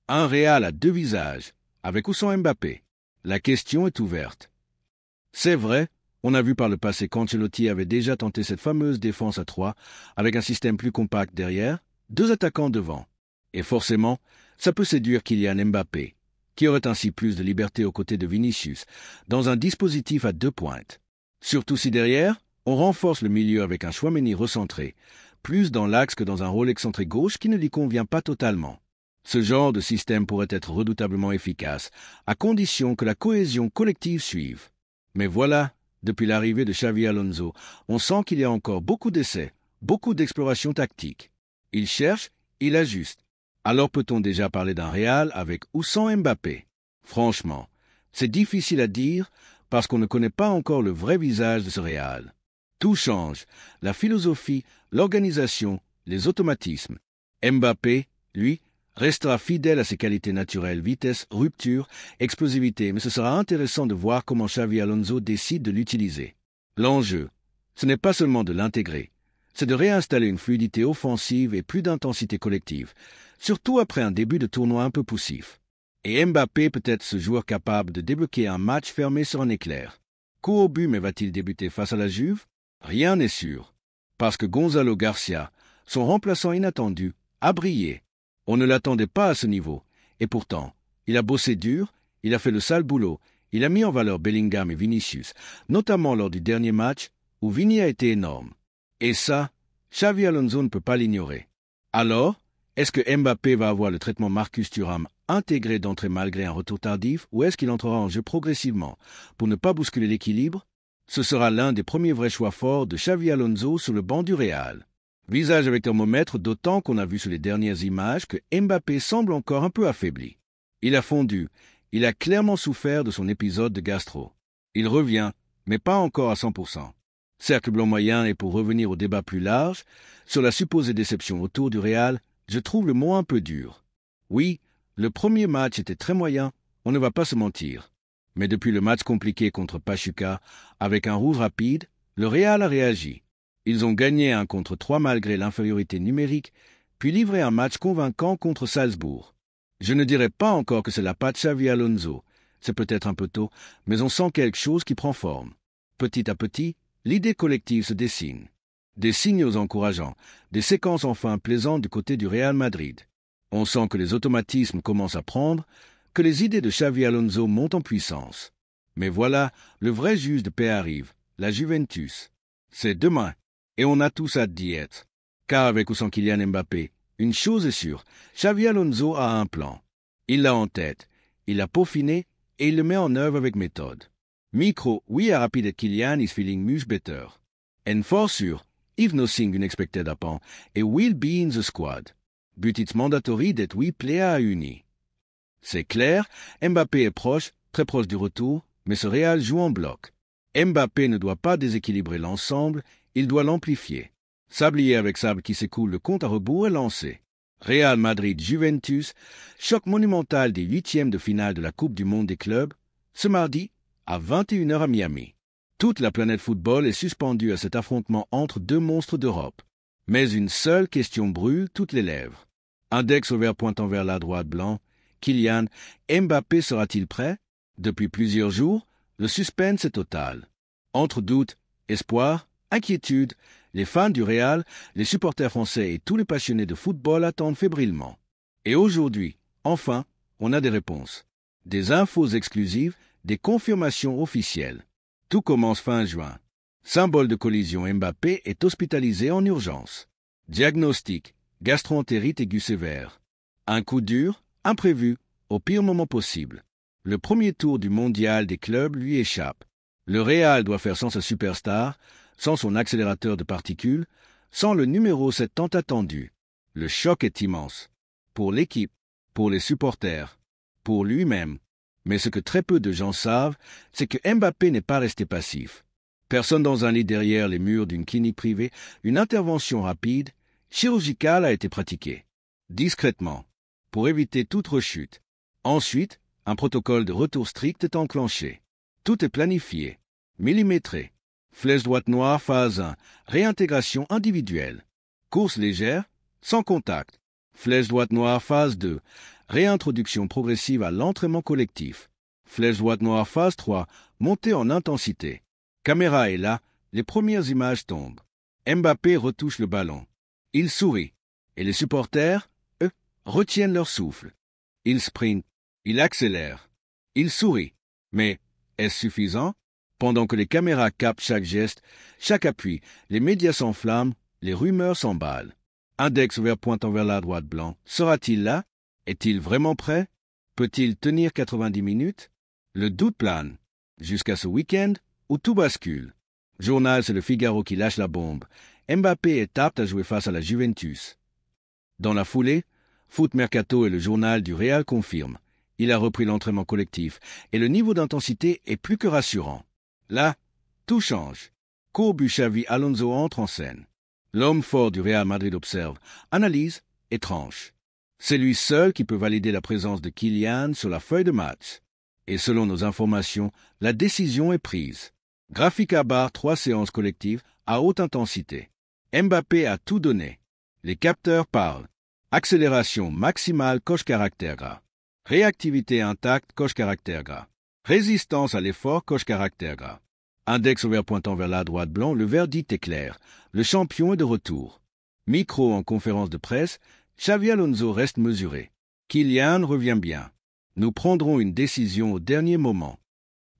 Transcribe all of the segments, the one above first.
Un Real à deux visages, avec ou sans Mbappé. La question est ouverte. C'est vrai, on a vu par le passé qu'Ancelotti avait déjà tenté cette fameuse défense à 3, avec un système plus compact derrière, deux attaquants devant. Et forcément, ça peut séduire Kylian Mbappé, qui aurait ainsi plus de liberté aux côtés de Vinicius, dans un dispositif à deux pointes. Surtout si derrière, on renforce le milieu avec un Tchouaméni recentré, plus dans l'axe que dans un rôle excentré gauche qui ne lui convient pas totalement. Ce genre de système pourrait être redoutablement efficace, à condition que la cohésion collective suive. Mais voilà, depuis l'arrivée de Xavi Alonso, on sent qu'il y a encore beaucoup d'essais, beaucoup d'exploration tactique. Il cherche, il ajuste. Alors peut-on déjà parler d'un Real avec ou sans Mbappé? Franchement, c'est difficile à dire parce qu'on ne connaît pas encore le vrai visage de ce Real. Tout change, la philosophie, l'organisation, les automatismes. Mbappé, lui, restera fidèle à ses qualités naturelles, vitesse, rupture, explosivité, mais ce sera intéressant de voir comment Xavi Alonso décide de l'utiliser. L'enjeu, ce n'est pas seulement de l'intégrer, c'est de réinstaller une fluidité offensive et plus d'intensité collective, surtout après un début de tournoi un peu poussif. Et Mbappé peut être ce joueur capable de débloquer un match fermé sur un éclair. Coup au but, mais va-t-il débuter face à la Juve? Rien n'est sûr. Parce que Gonzalo Garcia, son remplaçant inattendu, a brillé. On ne l'attendait pas à ce niveau. Et pourtant, il a bossé dur, il a fait le sale boulot, il a mis en valeur Bellingham et Vinicius, notamment lors du dernier match où Vini a été énorme. Et ça, Xavi Alonso ne peut pas l'ignorer. Alors, est-ce que Mbappé va avoir le traitement Marcus Thuram intégré d'entrée malgré un retour tardif ou est-ce qu'il entrera en jeu progressivement pour ne pas bousculer l'équilibre? Ce sera l'un des premiers vrais choix forts de Xavi Alonso sur le banc du Real. Visage avec thermomètre, d'autant qu'on a vu sur les dernières images que Mbappé semble encore un peu affaibli. Il a fondu, il a clairement souffert de son épisode de gastro. Il revient, mais pas encore à 100%. Cercle blanc moyen, et pour revenir au débat plus large, sur la supposée déception autour du Real, je trouve le mot un peu dur. Oui, le premier match était très moyen, on ne va pas se mentir. Mais depuis le match compliqué contre Pachuca, avec un rouge rapide, le Real a réagi. Ils ont gagné 1 contre 3 malgré l'infériorité numérique, puis livré un match convaincant contre Salzbourg. Je ne dirais pas encore que c'est la patte Xavi Alonso, c'est peut-être un peu tôt, mais on sent quelque chose qui prend forme. Petit à petit, l'idée collective se dessine. Des signaux encourageants, des séquences enfin plaisantes du côté du Real Madrid. On sent que les automatismes commencent à prendre, que les idées de Xavi Alonso montent en puissance. Mais voilà, le vrai juge de paix arrive, la Juventus. C'est demain, et on a tous hâte d'y être. Car avec ou sans Kylian Mbappé, une chose est sûre, Xavi Alonso a un plan. Il l'a en tête, il l'a peaufiné et il le met en œuvre avec méthode. Micro, we are happy that Kylian is feeling much better. And for sure, if nothing unexpected happens, he will be in the squad. But it's mandatory that we play à uni. C'est clair, Mbappé est proche, très proche du retour, mais ce Real joue en bloc. Mbappé ne doit pas déséquilibrer l'ensemble, il doit l'amplifier. Sablier avec sable qui s'écoule, le compte à rebours est lancé. Real Madrid-Juventus, choc monumental des 8e de finale de la Coupe du Monde des clubs, ce mardi, à 21h à Miami. Toute la planète football est suspendue à cet affrontement entre deux monstres d'Europe. Mais une seule question brûle toutes les lèvres. Index au vert pointant vers la droite blanc. Kylian, Mbappé sera-t-il prêt? Depuis plusieurs jours, le suspense est total. Entre doute, espoir, inquiétude, les fans du Real, les supporters français et tous les passionnés de football attendent fébrilement. Et aujourd'hui, enfin, on a des réponses. Des infos exclusives, des confirmations officielles. Tout commence fin juin. Symbole de collision, Mbappé est hospitalisé en urgence. Diagnostic, gastro-entérite aiguë sévère. Un coup dur, imprévu, au pire moment possible. Le premier tour du mondial des clubs lui échappe. Le Real doit faire sans sa superstar, sans son accélérateur de particules, sans le numéro 7 tant attendu. Le choc est immense. Pour l'équipe, pour les supporters, pour lui-même. Mais ce que très peu de gens savent, c'est que Mbappé n'est pas resté passif. Personne dans un lit derrière les murs d'une clinique privée, une intervention rapide, chirurgicale a été pratiquée. Discrètement, pour éviter toute rechute. Ensuite, un protocole de retour strict est enclenché. Tout est planifié, millimétré. Flèche droite noire, phase 1, réintégration individuelle. Course légère, sans contact. Flèche droite noire, phase 2, Réintroduction progressive à l'entraînement collectif. Flèche droite noire phase 3, montée en intensité. Caméra est là, les premières images tombent. Mbappé retouche le ballon. Il sourit. Et les supporters, eux, retiennent leur souffle. Il sprint. Il accélère. Il sourit. Mais est-ce suffisant? Pendant que les caméras captent chaque geste, chaque appui, les médias s'enflamment, les rumeurs s'emballent. Index vert pointant vers la droite blanc. Sera-t-il là? Est-il vraiment prêt? Peut-il tenir 90 minutes? Le doute plane. Jusqu'à ce week-end où tout bascule. Journal, c'est le Figaro qui lâche la bombe. Mbappé est apte à jouer face à la Juventus. Dans la foulée, Foot Mercato et le journal du Real confirment. Il a repris l'entraînement collectif et le niveau d'intensité est plus que rassurant. Là, tout change. Courbus, Xavi, Alonso entre en scène. L'homme fort du Real Madrid observe, analyse et tranche. C'est lui seul qui peut valider la présence de Kylian sur la feuille de match. Et selon nos informations, la décision est prise. Graphique à barre, 3 séances collectives à haute intensité. Mbappé a tout donné. Les capteurs parlent. Accélération maximale, coche caractère gras. Réactivité intacte, coche caractère gras. Résistance à l'effort, coche caractère gras. Index vert pointant vers la droite blanc, le verdict est clair. Le champion est de retour. Micro en conférence de presse, Xavi Alonso reste mesuré. Kylian revient bien. Nous prendrons une décision au dernier moment.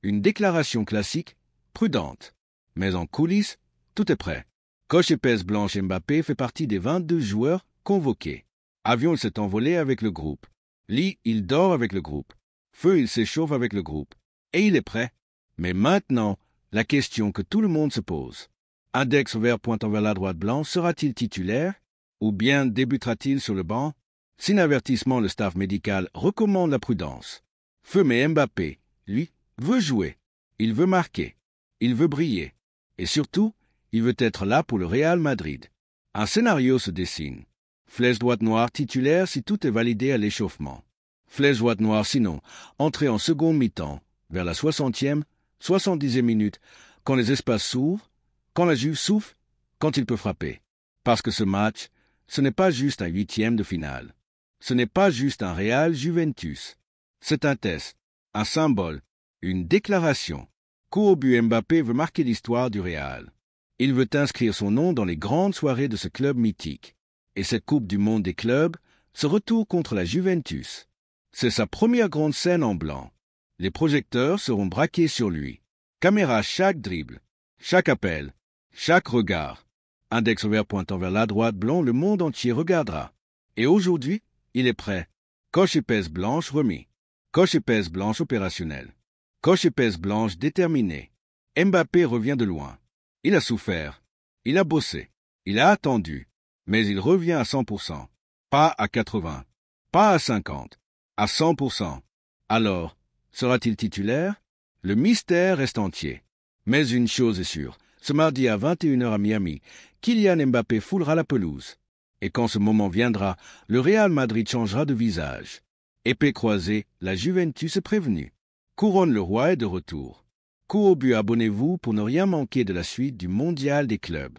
Une déclaration classique, prudente. Mais en coulisses, tout est prêt. Coche épaisse blanche Mbappé fait partie des 22 joueurs convoqués. Avion, il s'est envolé avec le groupe. Lit, il dort avec le groupe. Feu, il s'échauffe avec le groupe. Et il est prêt. Mais maintenant, la question que tout le monde se pose. Index vert pointant vers la droite blanc, sera-t-il titulaire? Ou bien débutera-t-il sur le banc? Sin avertissement, le staff médical recommande la prudence. Feu, mais Mbappé, lui, veut jouer. Il veut marquer. Il veut briller. Et surtout, il veut être là pour le Real Madrid. Un scénario se dessine. Flèche droite noire titulaire si tout est validé à l'échauffement. Flèche droite noire sinon, entrée en seconde mi-temps, vers la 60e, 70e minute, quand les espaces s'ouvrent, quand la Juve souffle, quand il peut frapper. Parce que ce match, ce n'est pas juste un 8e de finale. Ce n'est pas juste un Real Juventus. C'est un test, un symbole, une déclaration. Coup au but, Mbappé veut marquer l'histoire du Real. Il veut inscrire son nom dans les grandes soirées de ce club mythique. Et cette Coupe du Monde des clubs, ce retour contre la Juventus. C'est sa première grande scène en blanc. Les projecteurs seront braqués sur lui. Caméra chaque dribble, chaque appel, chaque regard. Index vert pointant vers la droite blanc, le monde entier regardera. Et aujourd'hui, il est prêt. Coche épaisse blanche remis. Coche épaisse blanche opérationnelle. Coche épaisse blanche déterminée. Mbappé revient de loin. Il a souffert. Il a bossé. Il a attendu. Mais il revient à 100%. Pas à 80. Pas à 50. À 100%. Alors, sera-t-il titulaire? Le mystère reste entier. Mais une chose est sûre. Ce mardi à 21h à Miami, Kylian Mbappé foulera la pelouse. Et quand ce moment viendra, le Real Madrid changera de visage. Épée croisée, la Juventus est prévenue. Couronne le roi est de retour. Coup au but, abonnez-vous pour ne rien manquer de la suite du Mondial des clubs.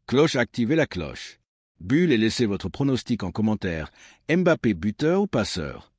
Cloche, activez la cloche. Bulle et laissez votre pronostic en commentaire. Mbappé buteur ou passeur?